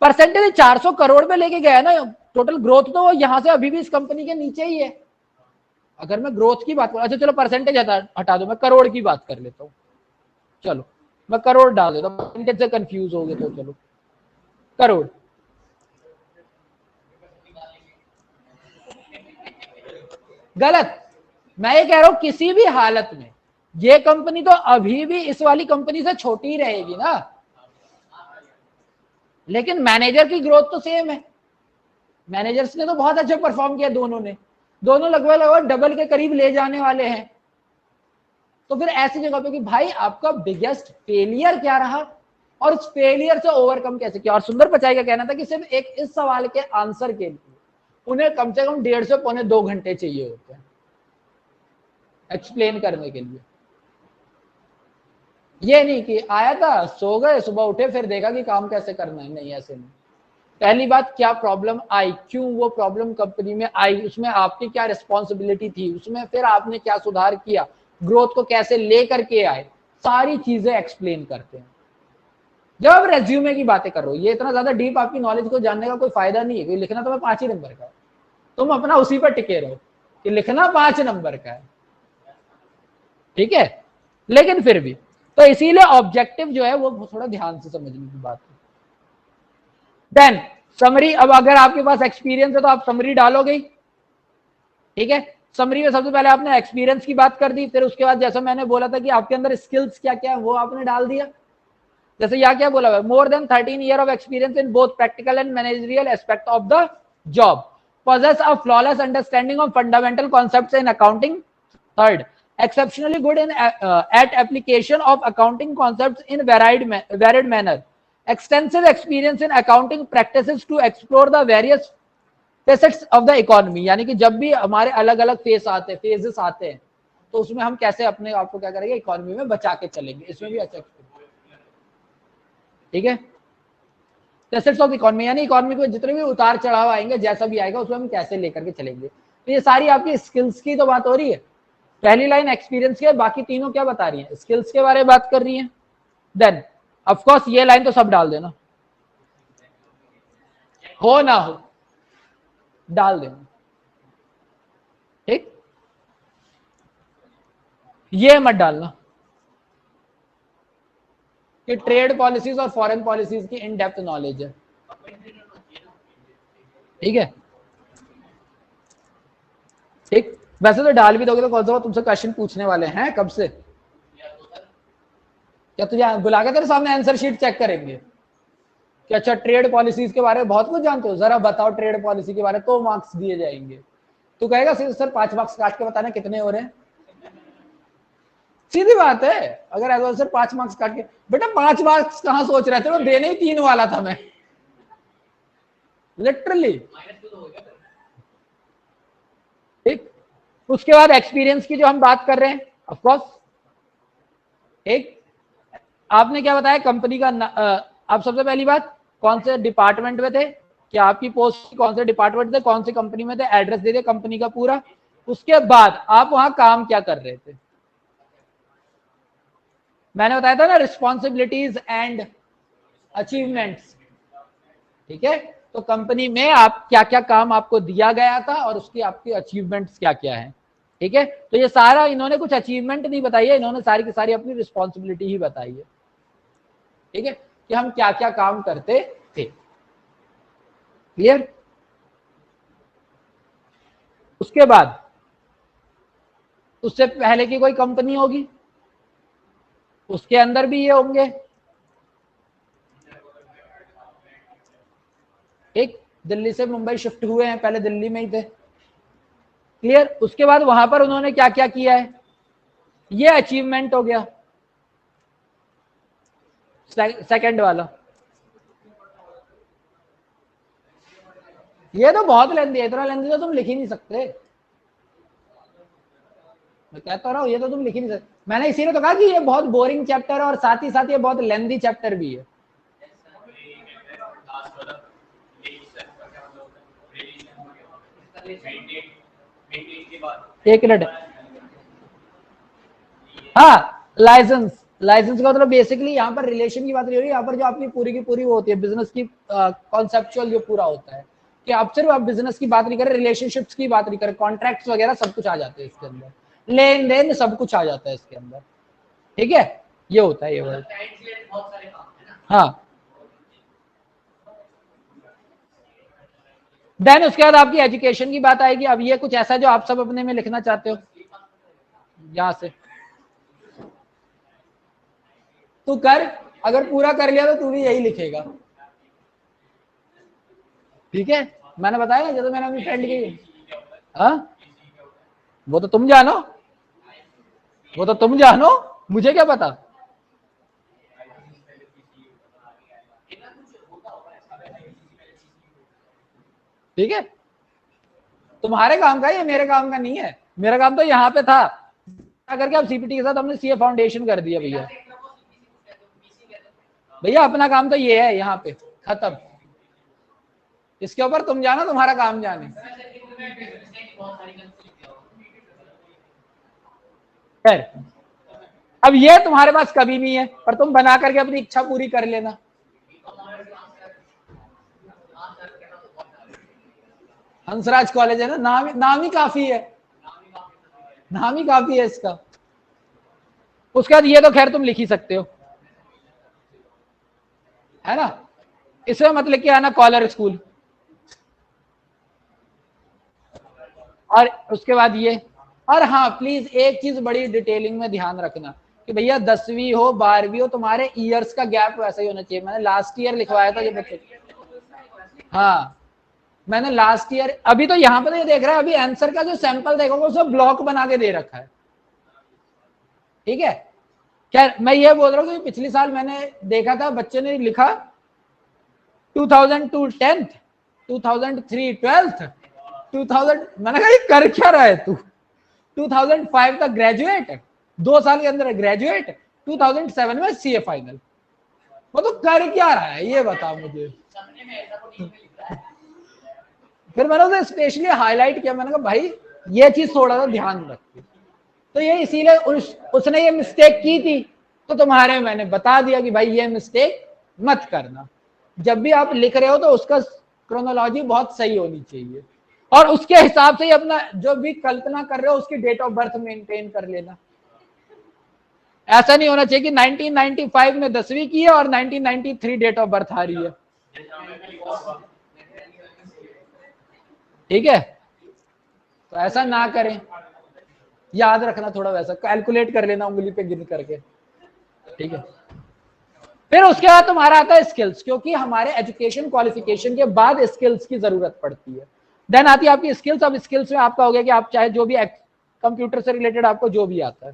परसेंटेज 400 करोड़ में लेके गया ना, टोटल ग्रोथ तो वो यहां से अभी भी इस कंपनी के नीचे ही है। अगर मैं ग्रोथ की बात करूं, अच्छा चलो परसेंटेज हटा दो, मैं करोड़ की बात कर लेता हूं, चलो मैं करोड़ डाल देता हूं, परसेंटेज से कंफ्यूज हो गए तो चलो करोड़। गलत, मैं ये कह रहा हूं किसी भी हालत में ये कंपनी तो अभी भी इस वाली कंपनी से छोटी ही रहेगी ना, लेकिन मैनेजर की ग्रोथ तो सेम है, मैनेजर्स ने तो बहुत अच्छा परफॉर्म किया, दोनों ने, दोनों लगभग लगभग डबल के करीब ले जाने वाले हैं। तो फिर ऐसी जगह पे कि भाई आपका बिगेस्ट फेलियर क्या रहा और उस फेलियर से ओवरकम कैसे किया। और सुंदर पिचाई का कहना था कि सिर्फ एक इस सवाल के आंसर के लिए उन्हें कम से कम 1.5 से पौने 2 घंटे चाहिए होते हैं एक्सप्लेन करने के लिए। ये नहीं कि आया था, सो गए, सुबह उठे, फिर देखा कि काम कैसे करना है, नहीं ऐसे नहीं। पहली बात, क्या प्रॉब्लम आई, क्यों वो प्रॉब्लम कंपनी में आई, उसमें आपकी क्या रिस्पॉन्सिबिलिटी थी, उसमें फिर आपने क्या सुधार किया, ग्रोथ को कैसे लेकर के आए, सारी चीजें एक्सप्लेन करते हैं। जब आप रेज्यूमे की बातें कर रहे हो, ये इतना ज्यादा डीप आपकी नॉलेज को जानने का कोई फायदा नहीं है, क्योंकि लिखना तो 5 ही नंबर का है, तुम अपना उसी पर टिके रहो कि लिखना 5 नंबर का है, ठीक है। लेकिन फिर भी तो इसीलिए ऑब्जेक्टिव जो है वो थोड़ा ध्यान से समझने की बात है। देन समरी, अब अगर आपके पास एक्सपीरियंस है तो आप समरी डालोगे ही, ठीक है। समरी में सबसे पहले आपने एक्सपीरियंस की बात कर दी, फिर उसके बाद जैसा मैंने बोला था कि आपके अंदर स्किल्स क्या क्या है वो आपने डाल दिया। जैसे यहाँ क्या बोला हुआ, more than 13 year of experience in both practical and managerial aspect of the job, possess a flawless understanding of fundamental concepts in accounting. Third, exceptionally good in at application of accounting concepts in varied manner. Extensive experience in accounting practices to explore the various facets of the economy. यानी कि जब भी हमारे अलग अलग phases आते हैं तो उसमें हम कैसे अपने आप को क्या करेंगे, इकोनॉमी में बचा के चलेंगे, इसमें भी अच्छा, ठीक है। फेसेट्स ऑफ इकोनॉमी यानी इकोनॉमी को जितने भी उतार चढ़ाव आएंगे, जैसा भी आएगा उसमें हम कैसे लेकर के चलेंगे। तो ये सारी आपकी स्किल्स की तो बात हो रही है। पहली लाइन एक्सपीरियंस के, बाकी तीनों क्या बता रही है, स्किल्स के बारे में बात कर रही है। देन ऑफ कोर्स ये लाइन तो सब डाल देना, हो ना हो डाल देना, ठीक, ये मत डालना कि ट्रेड पॉलिसीज और फॉरेन पॉलिसीज की इन डेप्थ नॉलेज है, ठीक है, ठीक। वैसे तो डाल भी दोगे तो कौन सा तुमसे क्वेश्चन पूछने वाले हैं कब से, क्या तुझे बुला के तेरे सामने आंसर शीट चेक करेंगे कि अच्छा ट्रेड पॉलिसीज के बारे में बहुत कुछ जानते हो, जरा बताओ ट्रेड पॉलिसी के बारे में, तो मार्क्स दिए जाएंगे। तू कहेगा सर 5 मार्क्स काट के बताना कितने हो रहे हैं, सीधी बात है। अगर एज सर 5 मार्क्स काट के, बेटा 5 मार्क्स कहां सोच रहे थे, वो देने ही 3 वाला था मैं, लिटरली। ठीक, उसके बाद एक्सपीरियंस की जो हम बात कर रहे हैं, ऑफ कोर्स एक आपने क्या बताया कंपनी का आप सबसे पहली बात कौन से डिपार्टमेंट में थे, क्या आपकी पोस्ट कौन से डिपार्टमेंट थे, कौन सी कंपनी में थे, एड्रेस दे दिया कंपनी का पूरा। उसके बाद आप वहां काम क्या कर रहे थे, मैंने बताया था ना रिस्पॉन्सिबिलिटीज एंड अचीवमेंट्स। ठीक है, तो कंपनी में आप क्या क्या काम आपको दिया गया था और उसकी आपकी अचीवमेंट्स क्या क्या है। ठीक है, तो ये सारा इन्होंने कुछ अचीवमेंट नहीं बताई है, इन्होंने सारी की सारी अपनी रिस्पॉन्सिबिलिटी ही बताई है। ठीक है, कि हम क्या क्या काम करते थे। क्लियर। उसके बाद उससे पहले की कोई कंपनी होगी, उसके अंदर भी ये होंगे। एक दिल्ली से मुंबई शिफ्ट हुए हैं, पहले दिल्ली में ही थे। क्लियर। उसके बाद वहां पर उन्होंने क्या क्या किया है, ये अचीवमेंट हो गया। सेकंड वाला, ये तो बहुत लेंदी है, इतना लेंदी तो तुम लिख ही नहीं सकते। मैं कहता रहा हूं ये तो तुम लिख ही नहीं सकते। मैंने इसीलिए तो कहा कि ये बहुत बोरिंग चैप्टर है और साथ ही साथ ये बहुत लेंदी चैप्टर भी है। एक मिनट, हाँ लाइसेंस, लाइसेंस का मतलब बेसिकली यहाँ पर रिलेशन की बात नहीं हो रही, यहाँ पर जो आपकी पूरी की पूरी वो होती है बिजनेस की कॉन्सेप्चुअल जो पूरा होता है, कि आप सिर्फ आप बिजनेस की बात नहीं कर रहे, रिलेशनशिप्स की बात नहीं कर रहे, कॉन्ट्रैक्ट्स वगैरह सब कुछ आ जाते हैं इसके अंदर, लेन देन सब कुछ आ जाता है इसके अंदर। ठीक है, ये होता है ये वर्ड। हाँ, देन उसके बाद आपकी एजुकेशन की बात आएगी। अब ये कुछ ऐसा जो आप सब अपने में लिखना चाहते हो, यहां से तू कर, अगर पूरा कर लिया तो तू भी यही लिखेगा। ठीक है, मैंने बताया ना जैसे मैंने अपनी फ्रेंड की, हाँ वो तो तुम जानो, वो तो तुम जानो, मुझे क्या पता। ठीक है, तुम्हारे काम का, ये मेरे काम का नहीं है, मेरा काम तो यहाँ पे था करके अब सीपीटी के साथ हमने सीए फाउंडेशन कर दिया भैया। भैया अपना काम तो ये है, यहाँ पे खत्म, इसके ऊपर तुम जानो, तुम्हारा काम जाने। खैर, अब ये तुम्हारे पास कभी नहीं है, पर तुम बना करके अपनी इच्छा पूरी कर लेना। हंसराज कॉलेज है ना, नाम ही काफी है, नाम ही काफी है इसका। उसके बाद ये तो खैर तुम लिख ही सकते हो, है ना, इसमें मत लिख के आना कॉलर स्कूल। और उसके बाद ये, और हाँ प्लीज एक चीज बड़ी डिटेलिंग में ध्यान रखना कि भैया 10वीं हो 12वीं हो, तुम्हारे ईयर्स का गैप वैसा ही होना चाहिए। मैंने लास्ट ईयर लिखवाया था ये बच्चे, हाँ मैंने लास्ट ईयर, अभी तो यहाँ पे तो ये देख रहा है, अभी आंसर का जो सैंपल देखोगे उसमें ब्लॉक बना के दे रखा है। ठीक है, क्या मैं ये बोल रहा हूँ कि पिछले साल मैंने देखा था बच्चे ने लिखा 2002 10th, 2003 12th, 2000, मैंने कहा ये कर क्या रहा है तू, 2005 तक ग्रेजुएट, 2 साल के अंदर ग्रेजुएट, 2007 में सीए फाइनल, वो तो कर क्या रहा है ये बता मुझे। फिर मैंने उसे स्पेशली हाईलाइट किया, मैंने कहा भाई ये चीज थोड़ा सा ध्यान रखिए। तो ये इसीलिए उसने ये मिस्टेक की थी, तो तुम्हारे मैंने बता दिया कि भाई ये मिस्टेक मत करना, जब भी आप लिख रहे हो तो उसका क्रोनोलॉजी बहुत सही होनी चाहिए, और उसके हिसाब से ही अपना जो भी कल्पना कर रहे हो उसकी डेट ऑफ बर्थ मेंटेन कर लेना। ऐसा नहीं होना चाहिए कि 1995 में 10वीं की है और 1993 डेट ऑफ बर्थ आ रही है। ठीक है, तो ऐसा ना करें, याद रखना थोड़ा, वैसा कैलकुलेट कर लेना उंगली पे गिन करके। ठीक है, फिर उसके बाद तुम्हारा आता है स्किल्स, क्योंकि हमारे एजुकेशन क्वालिफिकेशन के बाद स्किल्स की जरूरत पड़ती है। देन आती है आपकी स्किल्स। अब स्किल्स में आपका हो गया कि आप चाहे जो भी कंप्यूटर से रिलेटेड आपको जो भी आता है,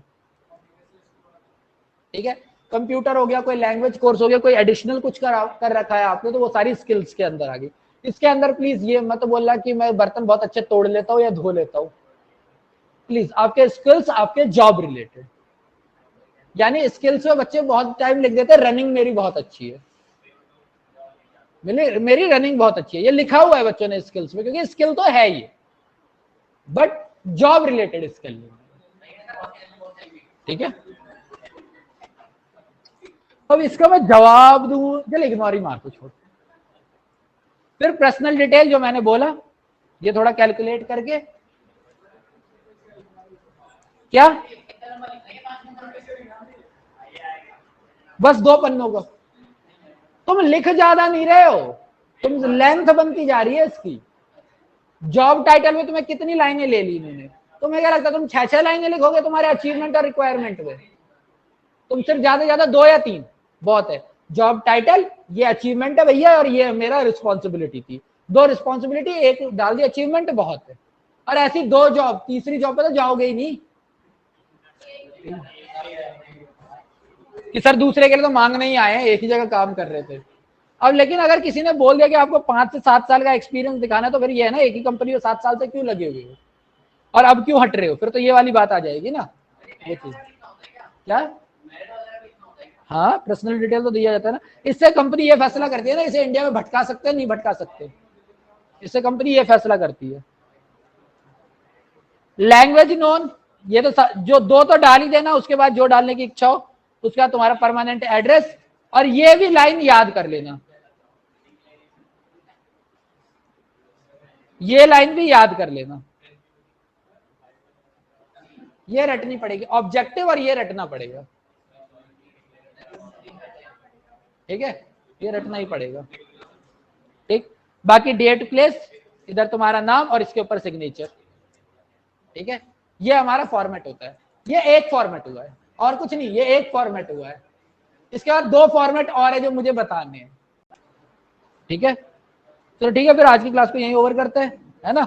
ठीक है, कंप्यूटर हो गया, कोई लैंग्वेज कोर्स हो गया, कोई एडिशनल कुछ कर रखा है आपने, तो वो सारी स्किल्स के अंदर आ गई। इसके अंदर प्लीज ये मत बोलना कि मैं बर्तन बहुत अच्छे तोड़ लेता हूँ या धो लेता हूँ, प्लीज आपके स्किल्स आपके जॉब रिलेटेड। यानी स्किल्स में बच्चे बहुत टाइम लिख देते हैं रनिंग मेरी बहुत अच्छी है, मेरी रनिंग बहुत अच्छी है, ये लिखा हुआ है बच्चों ने स्किल्स में, क्योंकि स्किल तो है ये, बट जॉब रिलेटेड स्किल, ठीक है। अब इसका मैं जवाब दूं, चल इग्नोर ही मार को छोड़। फिर पर्सनल डिटेल जो मैंने बोला, ये थोड़ा कैलकुलेट करके क्या, बस 2 पन्नों का, तुम लिख ज्यादा नहीं रहे हो, तुम लेंथ बनती जा रही है इसकी। जॉब टाइटल में तुम्हें कितनी लाइनें ले ली मैंने, तुम्हें क्या लगता है तुम 6 लाइनें लिखोगे तुम्हारे अचीवमेंट और रिक्वायरमेंट में? तुम सिर्फ ज्यादा से ज्यादा 2 या 3 बहुत है। जॉब टाइटल, ये अचीवमेंट है भैया, और ये मेरा रिस्पॉन्सिबिलिटी थी, 2 रिस्पॉन्सिबिलिटी, एक डाल दी अचीवमेंट, बहुत है। और ऐसी 2 जॉब, तीसरी जॉब पे तो जाओगे ही नहीं कि सर दूसरे के लिए तो मांगने ही आए हैं, एक ही जगह काम कर रहे थे। अब लेकिन अगर किसी ने बोल दिया कि आपको 5 से 7 साल का एक्सपीरियंस दिखाना है, तो फिर ये है ना, एक ही कंपनी में 7 साल से क्यों लगे हुए हो और अब क्यों हट रहे हो, फिर तो ये वाली बात आ जाएगी ना, ये चीज क्या। हाँ, पर्सनल डिटेल तो दिया जाता है ना, इससे कंपनी ये फैसला करती है ना, इसे इंडिया में भटका सकते हैं नहीं भटका सकते, इससे कंपनी ये फैसला करती है। लैंग्वेज नोन, ये तो जो 2 तो डाल ही देना, उसके बाद जो डालने की इच्छा हो, उसके बाद तुम्हारा परमानेंट एड्रेस, और ये भी लाइन याद कर लेना, ये लाइन भी याद कर लेना, ये रटनी पड़ेगी ऑब्जेक्टिव, और ये रटना पड़ेगा, ठीक है, ये रटना ही पड़ेगा, ठीक। बाकी डेट प्लेस, इधर तुम्हारा नाम और इसके ऊपर सिग्नेचर, ठीक है। ये हमारा फॉर्मेट होता है, ये एक फॉर्मेट हुआ है और कुछ नहीं, ये एक फॉर्मेट हुआ है। इसके बाद 2 फॉर्मेट और है जो मुझे बताने हैं, ठीक है। चलो ठीक है, फिर आज की क्लास को यहीं ओवर करते हैं, है ना।